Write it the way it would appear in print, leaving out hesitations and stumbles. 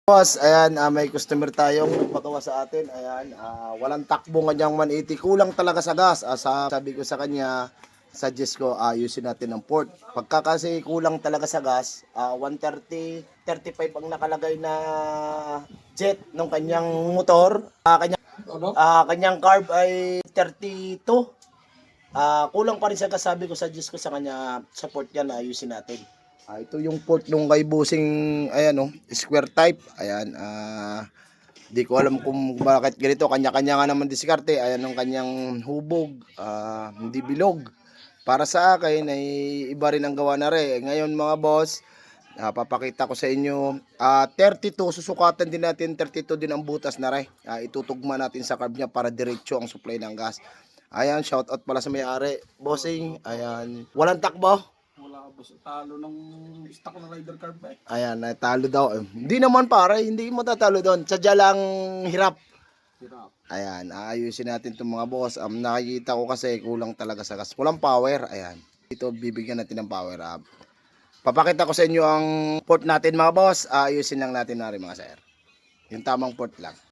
Boss, ayan, may customer tayong nagpagawa sa atin. Ayan, walang takbo kanyang 180. Kulang talaga sa gas. Sabi ko sa kanya, suggest ko ayusin natin ang port. Pagka kasi kulang talaga sa gas, 130, 35 ang nakalagay na jet ng kanyang motor. Kanyang carb ay 32. Kulang pa rin sa gas. Sabi ko, suggest ko sa kanya, sa port yan, ayusin natin. Ito yung port nung kay Busing, ayan oh, square type. Ayan, di ko alam kung bakit ganito. Kanya-kanya nga naman diskarte. Ayan ang kanyang hubog, hindi bilog. Para sa akin ay iba rin ang gawa na rin. Ngayon mga boss, papakita ko sa inyo, 32, susukatan din natin, 32 din ang butas na rin. Itutugma natin sa carb niya para diretso ang supply ng gas. Ayan, shout out pala sa may-ari. Bossing, ayan, walang takbo. Wala ka boss, talo ng stock na rider card ba eh. Ayan, natalo daw. Hindi naman pare, hindi mo tatalo doon. Sadya lang hirap. Hirap. Ayan, aayusin natin itong mga boss. Nakikita ko kasi kulang talaga sa gas. Kulang power. Ayan. Dito bibigyan natin ng power up. Papakita ko sa inyo ang port natin mga boss. Ayusin lang natin na rin mga sir. Yung tamang port lang.